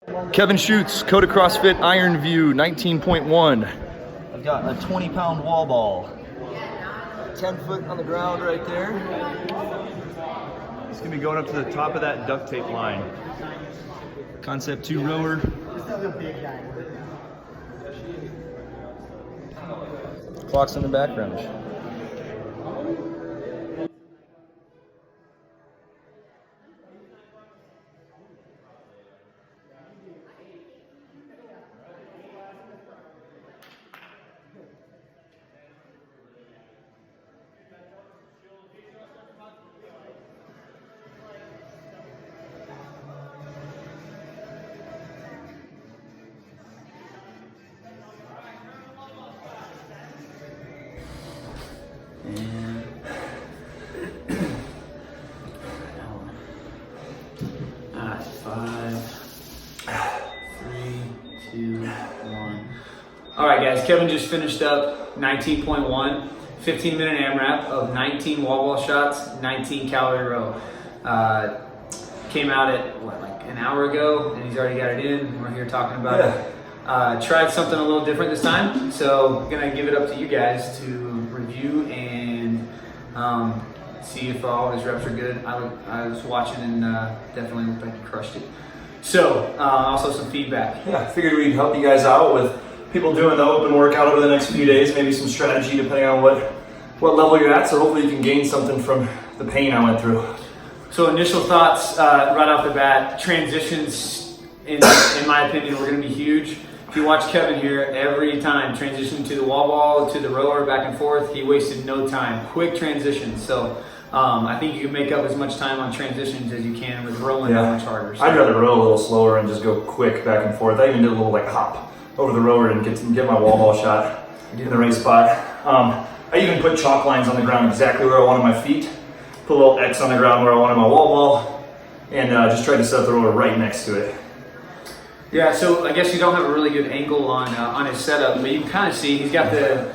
Kevin Schuetz, Koda CrossFit Iron View 19.1. I've got a 20-pound wall ball. 10 foot on the ground right there. It's gonna be going up to the top of that duct tape line. Concept 2 rower. Clock's in the background. And 5, 3, 2, 1. All right, guys. Kevin just finished up 19.1, 15-minute AMRAP of 19 wall ball shots, 19 calorie row. Came out at what, like an hour ago, and he's already got it in. We're here talking about it. Tried something a little different this time, so I'm gonna give it up to you guys to review and see if all his reps are good. I was watching and definitely looked like he crushed it. So also some feedback. Yeah, I figured we'd help you guys out with people doing the open workout over the next few days, maybe some strategy depending on what level you're at, so hopefully you can gain something from the pain I went through. So initial thoughts right off the bat, transitions in my opinion were going to be huge. If you watch Kevin here, every time transition to the wall ball, to the rower, back and forth, he wasted no time. Quick transitions. So I think you can make up as much time on transitions as you can with rowing that much harder. So. I'd rather row a little slower and just go quick back and forth. I even did a little like hop over the rower and get my wall ball shot in the right spot. I even put chalk lines on the ground exactly where I wanted my feet. Put a little X on the ground where I wanted my wall ball, and just tried to set the rower right next to it. Yeah, so I guess you don't have a really good angle on his setup, but you can kind of see he's got the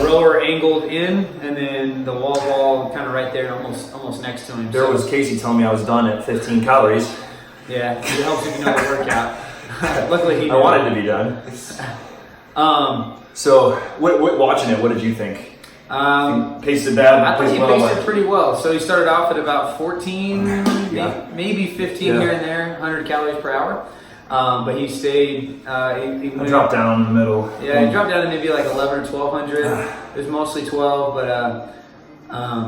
rower angled in, and then the wall ball kind of right there, almost next to him. There was Casey telling me I was done at 15 calories. Yeah, it helps if you know the workout. Luckily he did. I wanted to be done. So, watching it, what did you think? Paced it down. I thought he paced it pretty well. So he started off at about 14, maybe 15 here and there, 100 calories per hour. But he stayed. He dropped down in the middle. Yeah, he dropped down to maybe like 11 or 1200. It was mostly 12,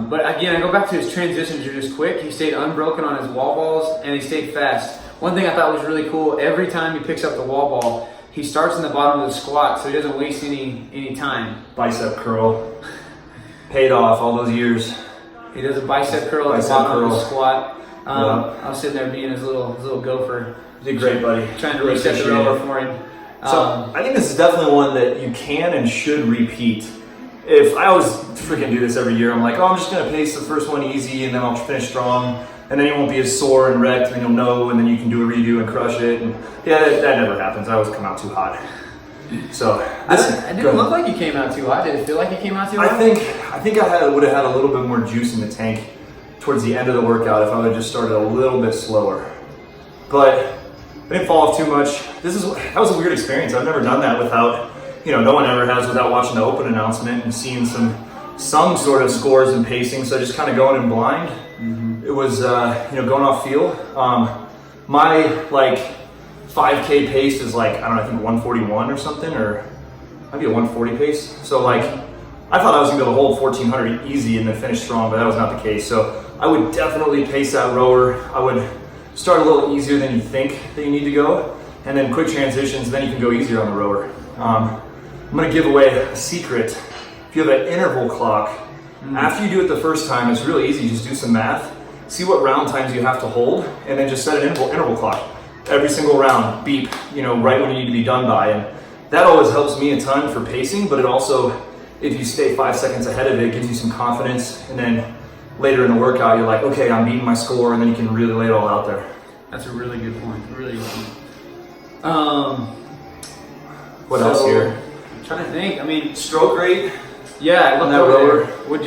but again, I go back to his transitions are just quick. He stayed unbroken on his wall balls, and he stayed fast. One thing I thought was really cool, every time he picks up the wall ball, he starts in the bottom of the squat, so he doesn't waste any time. Bicep curl. Paid off all those years. He does a bicep curl at the bottom of the squat. I was sitting there being his little gopher. You did great, buddy. Trying to reset the rower for him. So I think this is definitely one that you can and should repeat. If I always freaking do this every year, I'm like, oh, I'm just gonna pace the first one easy and then I'll finish strong, and then you won't be as sore and wrecked, and you'll know, and then you can do a redo and crush it. And yeah, that never happens. I always come out too hot. So it didn't look like you came out too hot. Did it feel like you came out too hot? I think I would have had a little bit more juice in the tank towards the end of the workout if I would have just started a little bit slower. But I didn't fall off too much. That was a weird experience. I've never done that without, no one ever has, without watching the open announcement and seeing some sort of scores and pacing. So just kind of going in blind. Mm-hmm. It was going off feel. My 5K pace is I think 141 or something, or maybe a 140 pace. So I thought I was gonna be able to hold 1400 easy and then finish strong, but that was not the case. So I would definitely pace that rower. I would start a little easier than you think that you need to go, and then quick transitions, then you can go easier on the rower. I'm gonna give away a secret. If you have an interval clock, after you do it the first time, it's really easy. Just do some math, see what round times you have to hold, and then just set an interval clock. Every single round, beep, right when you need to be done by. And that always helps me a ton for pacing, but it also, if you stay 5 seconds ahead of it, gives you some confidence. And then later in the workout, you're like, okay, I'm beating my score, and then you can really lay it all out there. That's a really good point, really good point. What else here? I'm trying to think, Stroke rate, Yeah, I looked on that over rower. there. What'd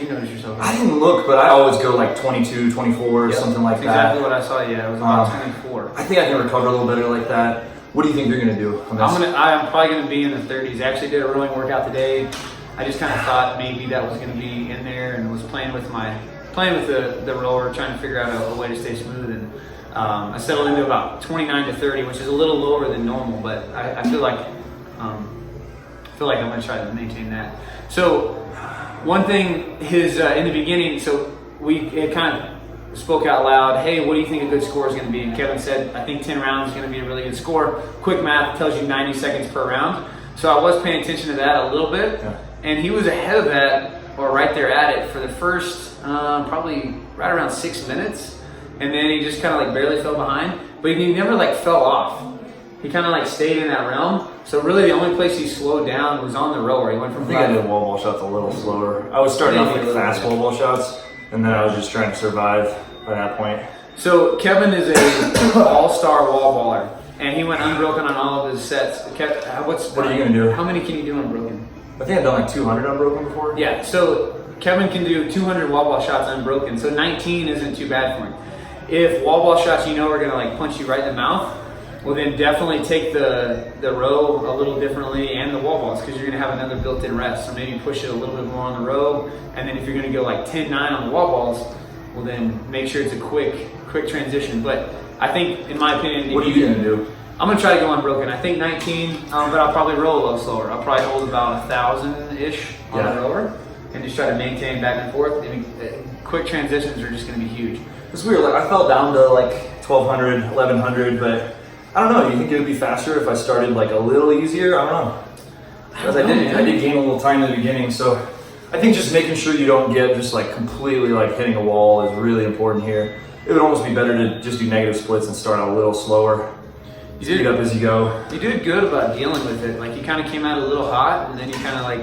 you notice yourself? I didn't look, but I always go like 22, 24, or Yep, something like that's that. exactly what I saw. Yeah, it was about 24. I think I can recover a little better like that. What do you think you're gonna do on this? I'm probably gonna be in the 30s. I actually did a rowing workout today. I just kind of thought maybe that was gonna be in there, and was playing with the rower, trying to figure out a way to stay smooth. And I settled into about 29 to 30, which is a little lower than normal, but I feel like I'm gonna try to maintain that. So one thing is in the beginning, so we kind of spoke out loud, hey, what do you think a good score is going to be? And Kevin said, I think 10 rounds is going to be a really good score. Quick math tells you 90 seconds per round. So I was paying attention to that a little bit. Yeah. And he was ahead of that, or right there at it, for the first probably right around 6 minutes. And then he just kind of like barely fell behind. But he never like fell off. He kind of like stayed in that realm. So really the only place he slowed down was on the rower. He went from I think I did wall ball shots a little slower. I was starting off with fast wall ball shots, and then I was just trying to survive by that point. So Kevin is a all-star wall baller, and he went unbroken on all of his sets. What are you gonna do? How many can you do unbroken? I think I've done like 200 unbroken before. Yeah, so Kevin can do 200 wall ball shots unbroken, so 19 isn't too bad for him. If wall ball shots are gonna like punch you right in the mouth, well then definitely take the row a little differently and the wall balls, because you're gonna have another built-in rest. So maybe push it a little bit more on the row, and then if you're gonna go like 10-9 on the wall balls, well then make sure it's a quick transition. But I think, in my opinion, What are you gonna do? I'm gonna try to go unbroken. I think 19, but I'll probably roll a little slower. I'll probably hold about 1,000-ish on the rower, and just try to maintain back and forth. I mean, quick transitions are just gonna be huge. It's weird. Like I fell down to like 1,200, 1,100, but I don't know. You think it would be faster if I started like a little easier? I don't know. Because I did gain a little time in the beginning, so I think just making sure you don't get just like completely like hitting a wall is really important here. It would almost be better to just do negative splits and start a little slower. Speed up as you go. You did good about dealing with it. Like you kind of came out a little hot, and then you kind of like,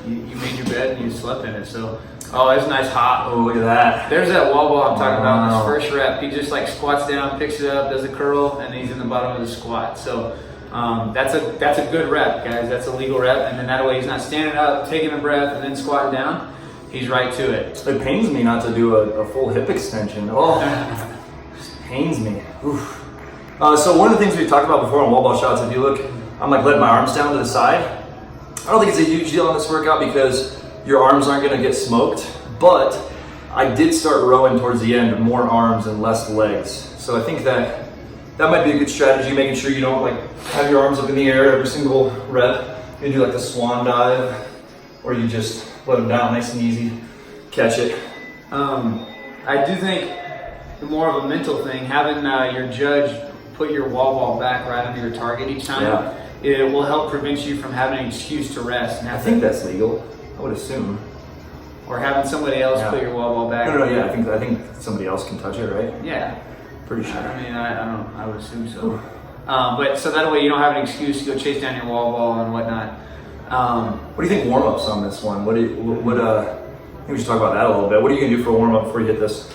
you made your bed and you slept in it. So, oh, it's nice hot. Oh, look at that. There's that wall ball I'm talking about in his first rep. He just like squats down, picks it up, does a curl, and then he's in the bottom of the squat. So that's a good rep, guys. That's a legal rep. And then that way he's not standing up, taking a breath, and then squatting down. He's right to it. It pains me not to do a full hip extension. Oh, it pains me. Oof. So one of the things we talked about before on wall ball shots, if you look, I'm like letting my arms down to the side. I don't think it's a huge deal on this workout because your arms aren't gonna get smoked, but I did start rowing towards the end, more arms and less legs. So I think that might be a good strategy, making sure you don't like have your arms up in the air every single rep. You do like the swan dive, or you just let them down nice and easy, catch it. I do think more of a mental thing, having your judge put your wall ball back right under your target each time, it will help prevent you from having an excuse to rest. And I think that's legal, I would assume. Or having somebody else put your wall ball back. No, I think somebody else can touch it, right? Yeah. Pretty sure. I mean, I would assume so. But so that way you don't have an excuse to go chase down your wall ball and whatnot. What do you think warm-ups on this one? I think we should talk about that a little bit. What are you gonna do for a warm-up before you hit this?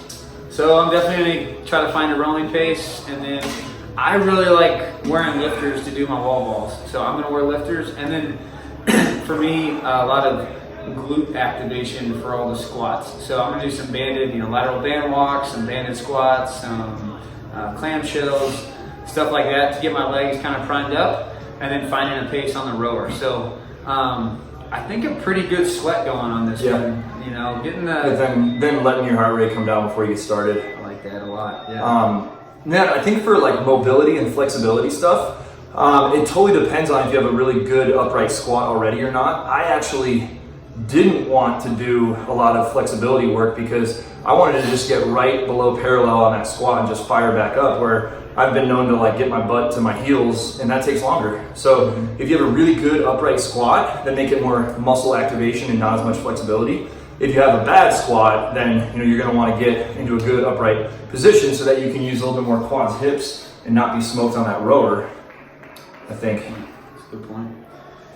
So I'm definitely gonna try to find a rowing pace, and then I really like wearing lifters to do my wall balls. So I'm gonna wear lifters, and then for me, a lot of glute activation for all the squats. So I'm gonna do some banded, lateral band walks, some banded squats, some clamshells, stuff like that to get my legs kind of primed up, and then finding a pace on the rower. So I think a pretty good sweat going on this one. Getting the. Then letting your heart rate come down before you get started. I like that a lot. Yeah. I think for like mobility and flexibility stuff, it totally depends on if you have a really good upright squat already or not. I actually didn't want to do a lot of flexibility work because I wanted to just get right below parallel on that squat and just fire back up, where I've been known to like get my butt to my heels, and that takes longer. So if you have a really good upright squat, then make it more muscle activation and not as much flexibility. If you have a bad squat, then you're going to want to get into a good upright position so that you can use a little bit more quads, hips, and not be smoked on that rower, I think. That's a good point.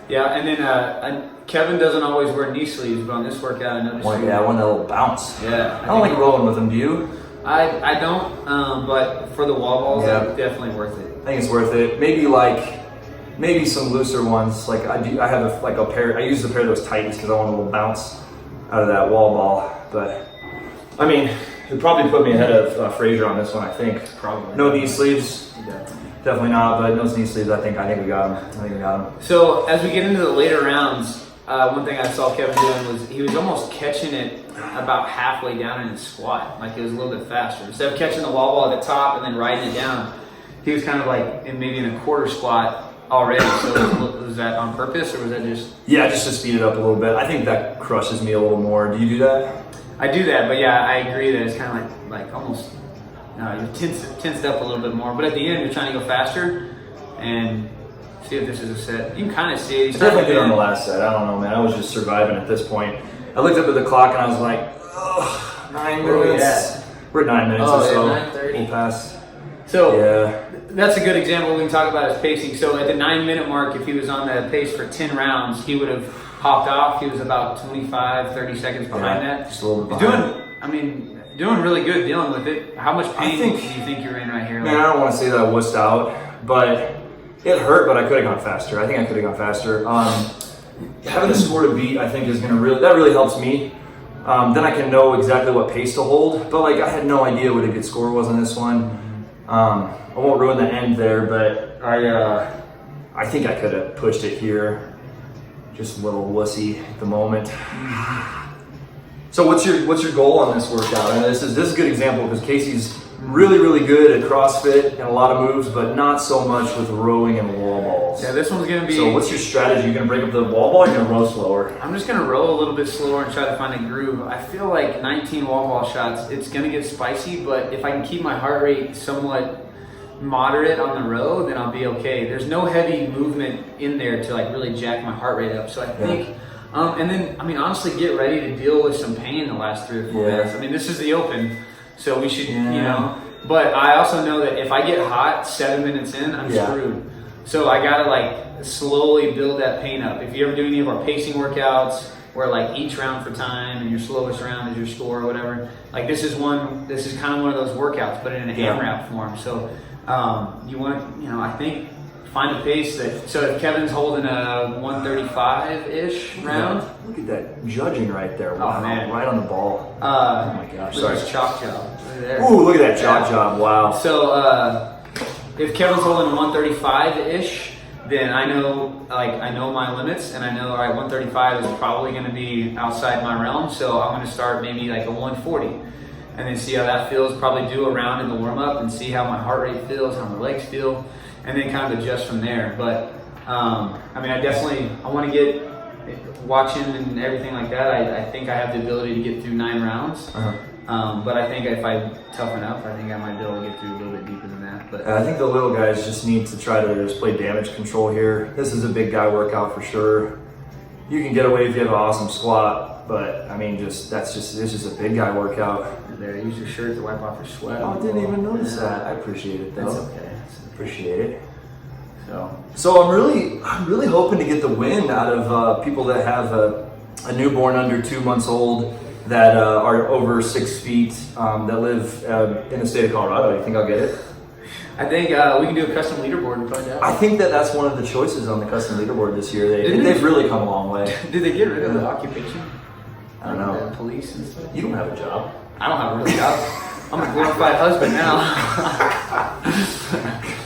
Yeah, and then Kevin doesn't always wear knee sleeves, but on this workout I noticed. I want that little bounce. Yeah. I don't like rolling with them, do you? I don't, but for the wall balls, it's definitely worth it. I think it's worth it. Maybe like maybe some looser ones. Like I have like a pair. I use the pair of those Titans because I want a little bounce out of that wall ball. But I mean, it probably put me ahead of Frazier on this one. I think. Probably. No knee sleeves. Definitely not. But no knee sleeves. I think we got him. So as we get into the later rounds, one thing I saw Kevin doing was he was almost catching it about halfway down in his squat, like it was a little bit faster. Instead of catching the wall ball at the top and then riding it down, he was kind of like maybe in a quarter squat already. So was that on purpose or was that just? Yeah, just to speed it up a little bit. I think that crushes me a little more. Do you do that? I do that, but yeah, I agree that it's kind of like almost you're tensed up a little bit more. But at the end, you're trying to go faster and see if this is a set. You can kind of see it. I definitely did on the last set. I don't know, man. I was just surviving at this point. I looked up at the clock and I was like, oh, 9 minutes. We're at 9 minutes or so. 9:30. We'll pass. So yeah, that's a good example we can talk about is pacing. So at the 9-minute mark, if he was on the pace for 10 rounds, he would have hopped off. He was about 25, 30 seconds behind that. Just a little bit behind. Doing really good dealing with it. How much pain do you think you're in right here? Man, I don't want to say that I wussed out, but it hurt, but I could have gone faster. I think I could have gone faster. Having the score to beat, I think, is going to really helps me. Then I can know exactly what pace to hold. But like, I had no idea what a good score was on this one. I won't ruin the end there, but I think I could have pushed it here. Just a little wussy at the moment. So what's your goal on this workout? And this is a good example because Casey's really good at CrossFit and a lot of moves, but not so much with rowing and wall balls. Yeah, this one's gonna be. So what's your strategy? You gonna break up the wall ball or you gonna row slower? I'm just gonna row a little bit slower and try to find a groove. I feel like 19 wall ball shots, it's gonna get spicy, but if I can keep my heart rate somewhat moderate on the row, then I'll be okay. There's no heavy movement in there to like really jack my heart rate up. So I think, and then, I mean, honestly, get ready to deal with some pain the last 3 or 4 minutes. I mean, this is the open, so we should, you know, but I also know that if I get hot 7 minutes in, I'm screwed. So I gotta like slowly build that pain up. If you ever do any of our pacing workouts, where like each round for time and your slowest round is your score or whatever, like this is kind of one of those workouts, but in an AMRAP form. So you want, you know, I think find a pace that, so if Kevin's holding a 135-ish round. Look at that judging right there. Wow, man. Right on the ball. Oh my gosh, sorry. Chalk job. Right there. Ooh, look at that chalk job, wow. So if Kevin's holding 135-ish, then I know my limits, and I know, all right, 135 is probably going to be outside my realm, so I'm going to start maybe like a 140, and then see how that feels. Probably do a round in the warm up and see how my heart rate feels, how my legs feel, and then kind of adjust from there. But I mean, I want to get watching and everything like that. I think I have the ability to get through 9 rounds. But I think if I toughen up, I think I might be able to get through a little bit deeper than that. But I think the little guys just need to try to just play damage control here. This is a big guy workout for sure. You can get away if you have an awesome squat, but I mean, this is just a big guy workout. There, use your shirt to wipe off your sweat. Oh, I didn't even notice that. I appreciate it though. That's okay. Appreciate it. So I'm really hoping to get the win out of people that have a newborn under 2 months old that are over 6 feet that live in the state of Colorado. You think I'll get it? I think we can do a custom leaderboard and find out. I think that's one of the choices on the custom leaderboard this year. They've really come a long way. Did they get rid of the occupation? I don't know. The police and stuff? You don't have a job. I don't have a real job. I'm a glorified husband now.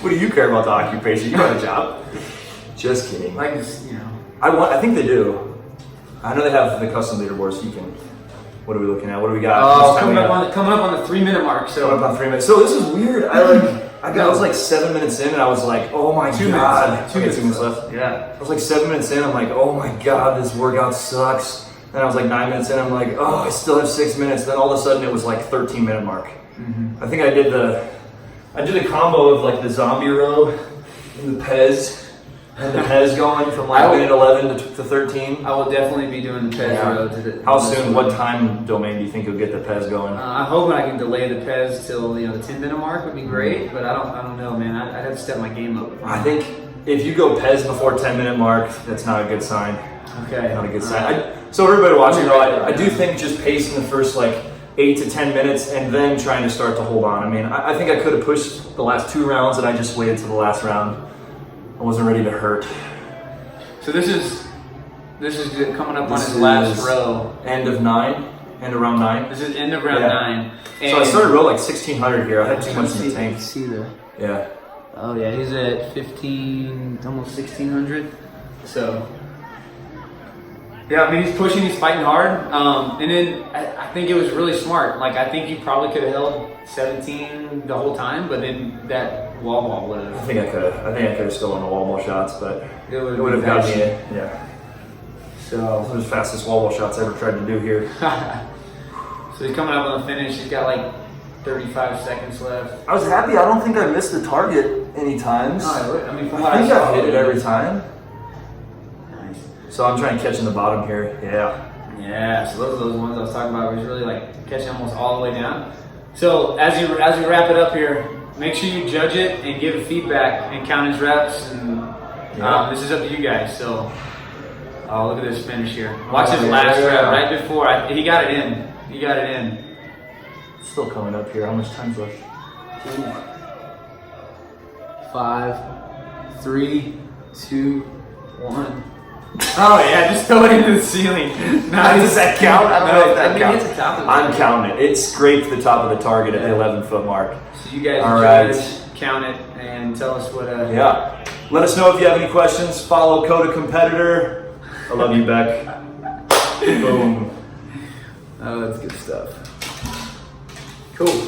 What do you care about the occupation? You have a job. Just kidding. Like, you know. I think they do. I know they have the custom leaderboards. You can. What are we looking at? What do we got? Oh, coming up on the 3-minute mark. So coming up on 3 minutes. So this is weird. I was like 7 minutes in, and I was like, oh my god. 2 minutes left. Yeah. I was like 7 minutes in. I'm like, oh my god, this workout sucks. Then I was like 9 minutes in. I'm like, oh, I still have 6 minutes. Then all of a sudden it was like 13-minute mark. Mm-hmm. I think I did a combo of like the zombie row and the Pez. And the Pez going from like minute 11 to 13. I will definitely be doing the Pez row. How soon? What time domain do you think you'll get the Pez going? I'm hoping I can delay the Pez till the 10-minute mark would be great, but I don't know, man. I'd have to step my game up. I think if you go Pez before 10-minute mark, that's not a good sign. Okay. Not a good sign. So everybody watching, though, I do think just pacing the first like 8 to 10 minutes and then trying to start to hold on. I mean, I think I could have pushed the last 2 rounds and I just waited till the last round. I wasn't ready to hurt. So this is coming up on his last row. End of 9, end of round 9. This is end of round 9. And So I started row like 1600 here. I had too much in the tank. See the. Yeah. Oh yeah, he's at 15, almost 1600. So. Yeah, I mean he's pushing, he's fighting hard, and then I think it was really smart. Like I think he probably could have held 17 the whole time, but then that wall ball would I have. think I could have still won the wall ball shots, but It it would have got me. it. Yeah. So. Those are the fastest wall ball shots I ever tried to do here. So he's coming up on the finish. He's got like 35 seconds left. I was happy. I don't think I missed the target any times. No, I mean from what I think saw, I hit it every time. Nice. So I'm trying to catch in the bottom here. Yeah. Yeah, so those are those ones I was talking about where he's really like catching almost all the way down. So as we wrap it up here, make sure you judge it and give feedback and count his reps. And this is up to you guys. So look at this finish here. Watch his last rep right before he got it in. He got it in. Still coming up here. How much time's left? 5, 3, 2, 1. Oh yeah, just throw it into the ceiling. Nice. Does that count? I don't know if that counts. It's the top of the I'm counting it. It scraped the top of the target at the 11-foot mark. So you guys All judge, right. count it, and tell us what. Yeah. Let us know if you have any questions. Follow Koda Competitor. I love you, Beck. Boom. Oh, that's good stuff. Cool.